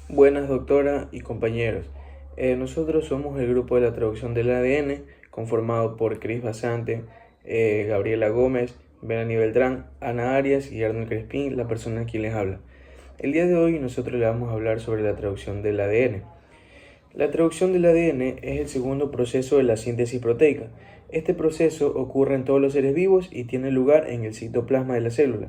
Buenas, doctora y compañeros. Nosotros somos el grupo de la traducción del ADN, conformado por Cris Basante, Gabriela Gómez, Melanie Beltrán, Ana Arias y Arnold Crespín, la persona a quien les habla. El día de hoy nosotros le vamos a hablar sobre la traducción del ADN. La traducción del ADN es el segundo proceso de la síntesis proteica. Este proceso ocurre en todos los seres vivos y tiene lugar en el citoplasma de la célula,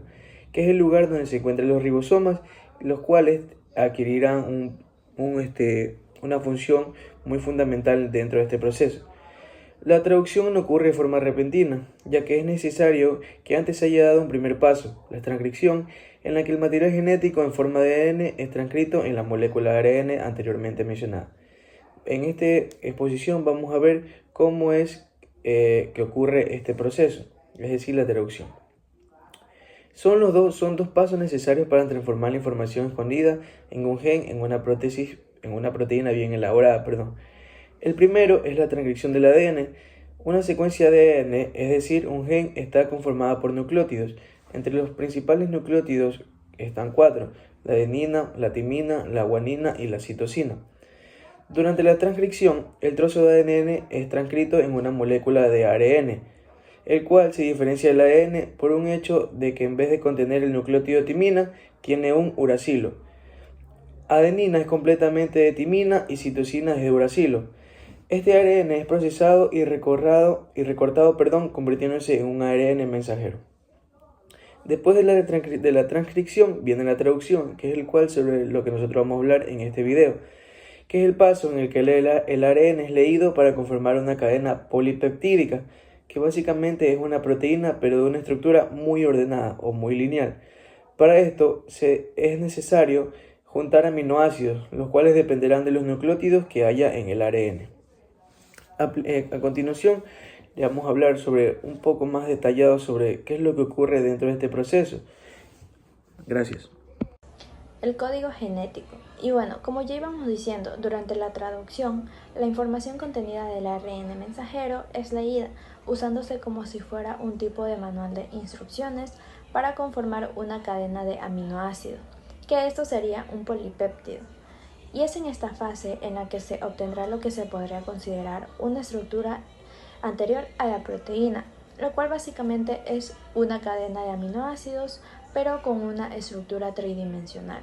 que es el lugar donde se encuentran los ribosomas, los cuales adquirirán una función muy fundamental dentro de este proceso. La traducción no ocurre de forma repentina, ya que es necesario que antes se haya dado un primer paso, la transcripción, en la que el material genético en forma de ADN es transcrito en la molécula de ARN anteriormente mencionada. En esta exposición vamos a ver cómo es que ocurre este proceso, es decir, la traducción. Son dos pasos necesarios para transformar la información escondida en un gen en una proteína bien elaborada, El primero es la transcripción del ADN. Una secuencia de ADN, es decir, un gen, está conformada por nucleótidos. Entre los principales nucleótidos están cuatro: la adenina, la timina, la guanina y la citosina. Durante la transcripción, el trozo de ADN es transcrito en una molécula de ARN, el cual se diferencia del ADN por un hecho de que en vez de contener el nucleótido timina, tiene un uracilo. Adenina es completamente de timina y citosina es de uracilo. Este ARN es procesado y recortado, convirtiéndose en un ARN mensajero. Después de la transcripción viene la traducción, que es el cual sobre lo que nosotros vamos a hablar en este video, que es el paso en el que el ARN es leído para conformar una cadena polipeptídica, que básicamente es una proteína pero de una estructura muy ordenada o muy lineal. Para esto es necesario juntar aminoácidos, los cuales dependerán de los nucleótidos que haya en el ARN. A continuación, le vamos a hablar sobre un poco más detallado sobre qué es lo que ocurre dentro de este proceso. Gracias. El código genético. Y bueno, como ya íbamos diciendo, durante la traducción, la información contenida del ARN mensajero es leída, usándose como si fuera un tipo de manual de instrucciones para conformar una cadena de aminoácidos, que esto sería un polipéptido. Y es en esta fase en la que se obtendrá lo que se podría considerar una estructura anterior a la proteína, lo cual básicamente es una cadena de aminoácidos, pero con una estructura tridimensional.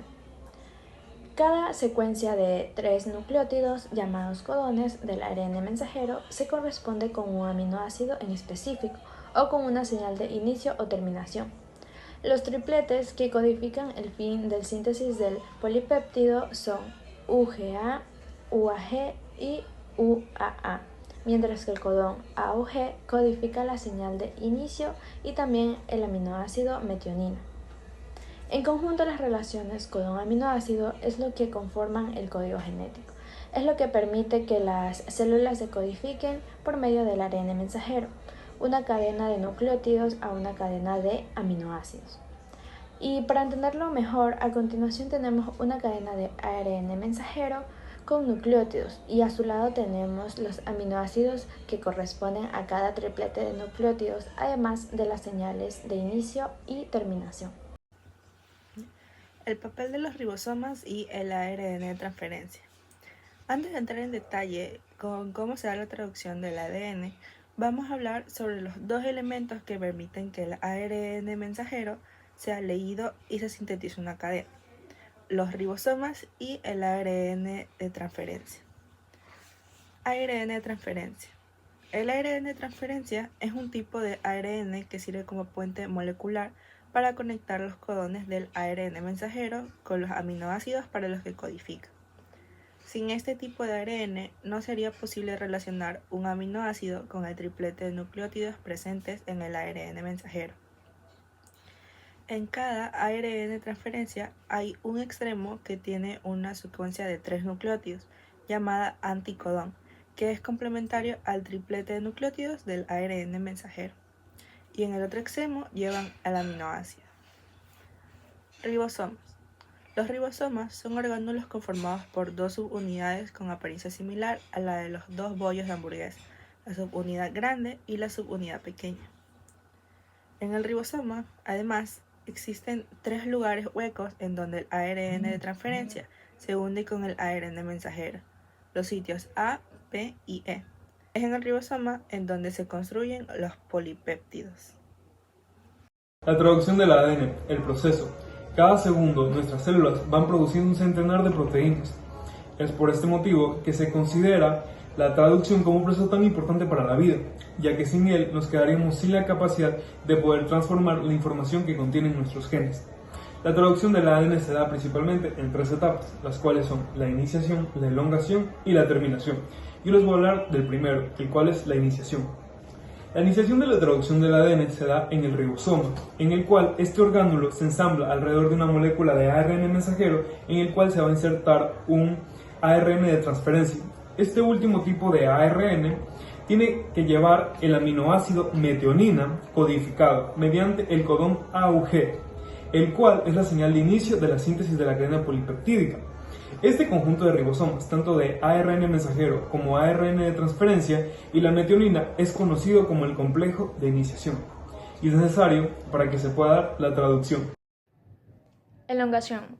Cada secuencia de 3 nucleótidos, llamados codones, del ARN mensajero se corresponde con un aminoácido en específico o con una señal de inicio o terminación. Los tripletes que codifican el fin de síntesis del polipéptido son UGA, UAG y UAA, mientras que el codón AUG codifica la señal de inicio y también el aminoácido metionina. En conjunto, las relaciones codón-aminoácido es lo que conforman el código genético. Es lo que permite que las células se codifiquen por medio del ARN mensajero, una cadena de nucleótidos a una cadena de aminoácidos. Y para entenderlo mejor, a continuación tenemos una cadena de ARN mensajero con nucleótidos y a su lado tenemos los aminoácidos que corresponden a cada triplete de nucleótidos, además de las señales de inicio y terminación. El papel de los ribosomas y el ARN de transferencia. Antes de entrar en detalle con cómo se da la traducción del ADN, vamos a hablar sobre los dos elementos que permiten que el ARN mensajero sea leído y se sintetice una cadena: los ribosomas y el ARN de transferencia. ARN de transferencia. El ARN de transferencia es un tipo de ARN que sirve como puente molecular para conectar los codones del ARN mensajero con los aminoácidos para los que codifica. Sin este tipo de ARN no sería posible relacionar un aminoácido con el triplete de nucleótidos presentes en el ARN mensajero. En cada ARN de transferencia hay un extremo que tiene una secuencia de 3 nucleótidos llamada anticodón, que es complementario al triplete de nucleótidos del ARN mensajero, y en el otro extremo llevan al aminoácido. Ribosomas. Los ribosomas son orgánulos conformados por dos subunidades con apariencia similar a la de los dos bollos de hamburguesa, la subunidad grande y la subunidad pequeña. En el ribosoma, además, existen 3 lugares huecos en donde el ARN de transferencia se hunde con el ARN mensajero, los sitios A, P y E. Es en el ribosoma en donde se construyen los polipéptidos. La traducción del ADN, el proceso. Cada segundo nuestras células van produciendo un centenar de proteínas. Es por este motivo que se considera la traducción como un proceso tan importante para la vida, ya que sin él nos quedaríamos sin la capacidad de poder transformar la información que contienen nuestros genes. La traducción del ADN se da principalmente en 3 etapas, las cuales son la iniciación, la elongación y la terminación. Yo les voy a hablar del primero, el cual es la iniciación. La iniciación de la traducción del ADN se da en el ribosoma, en el cual este orgánulo se ensambla alrededor de una molécula de ARN mensajero en el cual se va a insertar un ARN de transferencia. Este último tipo de ARN tiene que llevar el aminoácido metionina codificado mediante el codón AUG, el cual es la señal de inicio de la síntesis de la cadena polipeptídica. Este conjunto de ribosomas, tanto de ARN mensajero como ARN de transferencia y la metionina, es conocido como el complejo de iniciación y es necesario para que se pueda dar la traducción. Elongación.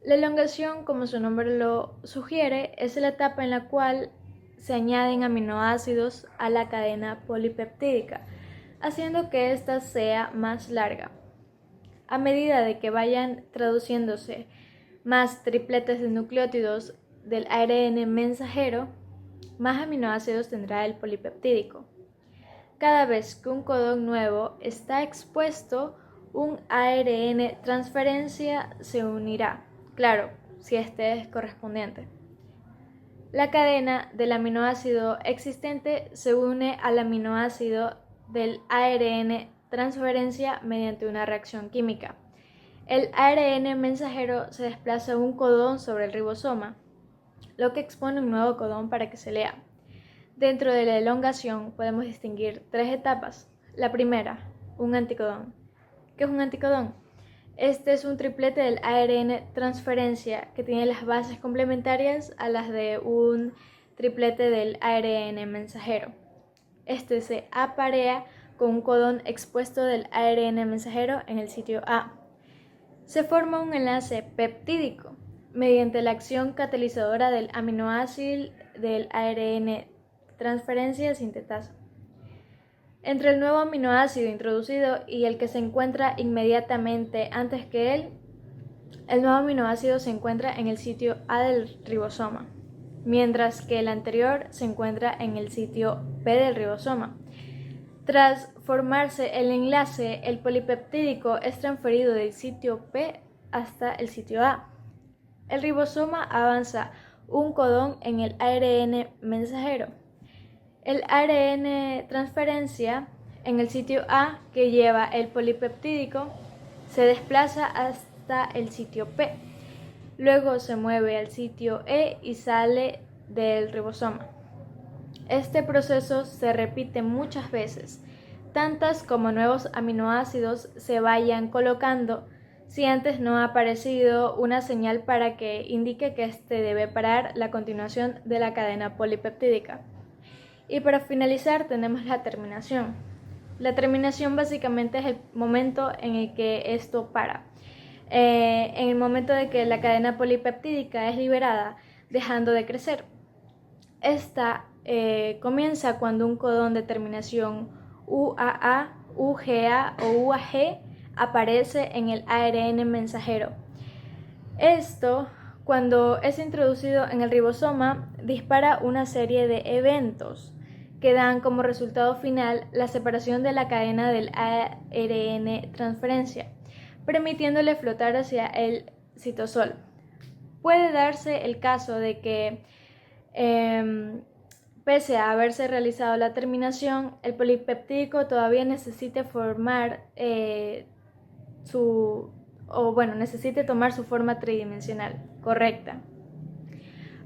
La elongación, como su nombre lo sugiere, es la etapa en la cual se añaden aminoácidos a la cadena polipeptídica, haciendo que ésta sea más larga. A medida de que vayan traduciéndose más tripletes de nucleótidos del ARN mensajero, más aminoácidos tendrá el polipeptídico. Cada vez que un codón nuevo está expuesto, un ARN transferencia se unirá, claro, si este es correspondiente. La cadena del aminoácido existente se une al aminoácido del ARN transferencia mediante una reacción química. El ARN mensajero se desplaza un codón sobre el ribosoma, lo que expone un nuevo codón para que se lea. Dentro de la elongación podemos distinguir 3 etapas. La primera, un anticodón. ¿Qué es un anticodón? Este es un triplete del ARN transferencia que tiene las bases complementarias a las de un triplete del ARN mensajero. Este se aparea con un codón expuesto del ARN mensajero en el sitio A. Se forma un enlace peptídico mediante la acción catalizadora del aminoácido del ARN transferencia sintetasa. Entre el nuevo aminoácido introducido y el que se encuentra inmediatamente antes que él, el nuevo aminoácido se encuentra en el sitio A del ribosoma, mientras que el anterior se encuentra en el sitio P del ribosoma. Tras formarse el enlace, el polipeptídico es transferido del sitio P hasta el sitio A. El ribosoma avanza un codón en el ARN mensajero. El ARN transferencia en el sitio A que lleva el polipeptídico se desplaza hasta el sitio P. Luego se mueve al sitio E y sale del ribosoma. Este proceso se repite muchas veces, tantas como nuevos aminoácidos se vayan colocando, si antes no ha aparecido una señal para que indique que este debe parar la continuación de la cadena polipeptídica. Y para finalizar tenemos la terminación. La terminación básicamente es el momento en el que esto para. En el momento de que la cadena polipeptídica es liberada, dejando de crecer. Esta comienza cuando un codón de terminación UAA, UGA o UAG aparece en el ARN mensajero. Esto, cuando es introducido en el ribosoma, dispara una serie de eventos que dan como resultado final la separación de la cadena del ARN transferencia, permitiéndole flotar hacia el citosol. Puede darse el caso de que, pese a haberse realizado la terminación, el polipeptídico todavía necesite necesite tomar su forma tridimensional correcta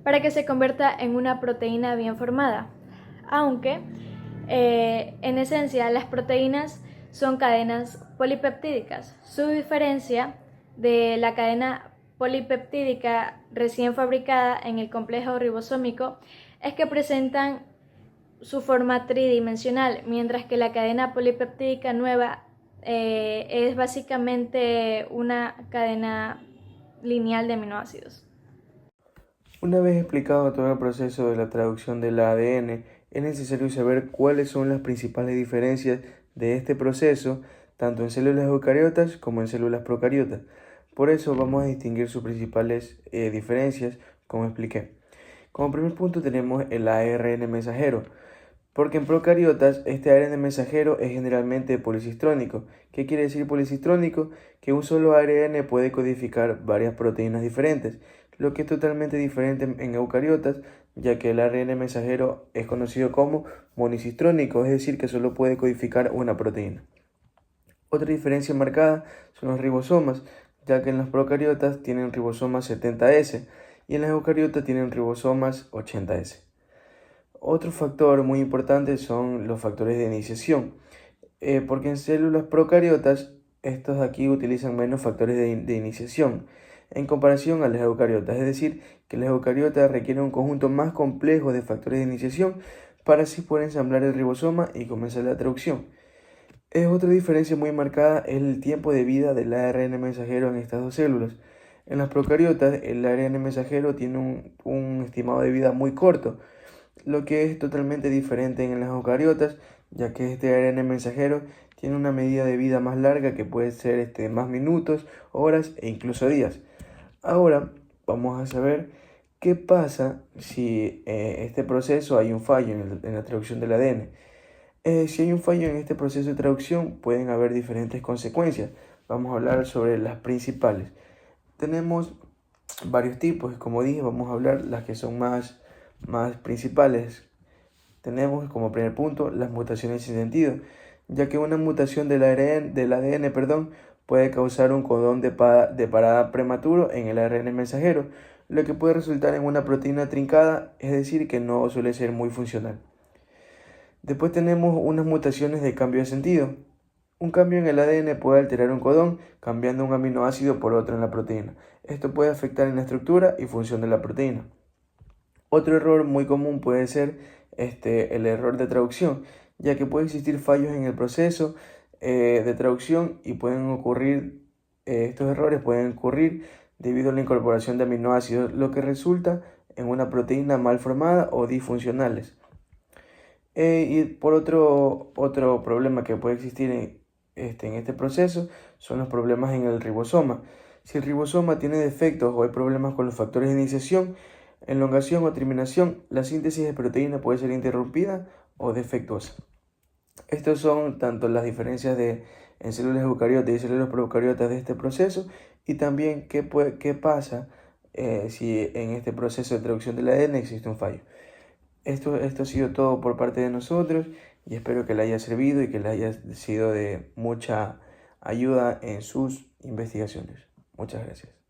para que se convierta en una proteína bien formada. Aunque, en esencia, las proteínas son cadenas polipeptídicas. Su diferencia de la cadena polipeptídica recién fabricada en el complejo ribosómico es que presentan su forma tridimensional, mientras que la cadena polipeptídica nueva es básicamente una cadena lineal de aminoácidos. Una vez explicado todo el proceso de la traducción del ADN, es necesario saber cuáles son las principales diferencias de este proceso, tanto en células eucariotas como en células procariotas. Por eso vamos a distinguir sus principales diferencias, como expliqué. Como primer punto tenemos el ARN mensajero, porque en procariotas este ARN mensajero es generalmente policistrónico. ¿Qué quiere decir policistrónico? Que un solo ARN puede codificar varias proteínas diferentes, lo que es totalmente diferente en eucariotas, ya que el ARN mensajero es conocido como monicistrónico, es decir, que solo puede codificar una proteína. Otra diferencia marcada son los ribosomas, ya que en los procariotas tienen ribosomas 70S y en las eucariotas tienen ribosomas 80S. Otro factor muy importante son los factores de iniciación, porque en células procariotas estos aquí utilizan menos factores de iniciación en comparación a las eucariotas, es decir, que las eucariotas requieren un conjunto más complejo de factores de iniciación para así poder ensamblar el ribosoma y comenzar la traducción. Otra diferencia muy marcada es el tiempo de vida del ARN mensajero en estas dos células. En las procariotas el ARN mensajero tiene un estimado de vida muy corto, lo que es totalmente diferente en las eucariotas, ya que este ARN mensajero tiene una medida de vida más larga que puede ser más minutos, horas e incluso días. Ahora vamos a saber qué pasa si este proceso hay un fallo en la traducción del ADN. Si hay un fallo en este proceso de traducción pueden haber diferentes consecuencias. Vamos a hablar sobre las principales. Tenemos varios tipos, como dije, vamos a hablar las que son más principales. Tenemos como primer punto las mutaciones sin sentido, ya que una mutación del ADN, puede causar un codón de parada prematuro en el ARN mensajero, lo que puede resultar en una proteína trincada, es decir, que no suele ser muy funcional. Después tenemos unas mutaciones de cambio de sentido. Un cambio en el ADN puede alterar un codón, cambiando un aminoácido por otro en la proteína. Esto puede afectar en la estructura y función de la proteína. Otro error muy común puede ser el error de traducción, ya que puede existir fallos en el proceso de traducción y estos errores pueden ocurrir debido a la incorporación de aminoácidos, lo que resulta en una proteína mal formada o disfuncionales. Y por otro problema que puede existir en este proceso son los problemas en el ribosoma. Si el ribosoma tiene defectos o hay problemas con los factores de iniciación, elongación o terminación, la síntesis de proteína puede ser interrumpida o defectuosa. Estos son tanto las diferencias en células eucariotas y células procariotas de este proceso, y también qué pasa si en este proceso de traducción del ADN existe un fallo. Esto ha sido todo por parte de nosotros y espero que le haya servido y que le haya sido de mucha ayuda en sus investigaciones. Muchas gracias.